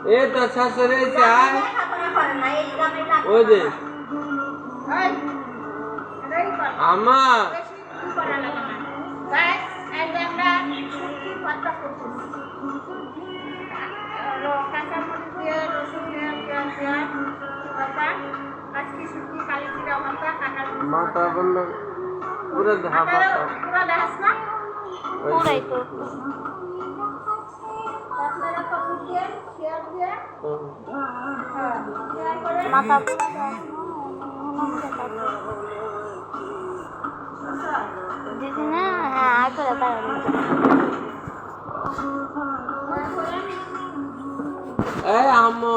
এ তো শাশুড়ি চাই ওই যে আমার মাথা বন্ধ পুরো ধাবা পুরো দেখাস না পুরাই তো মাথা দিদি না হ্যাঁ আর করে এই আমো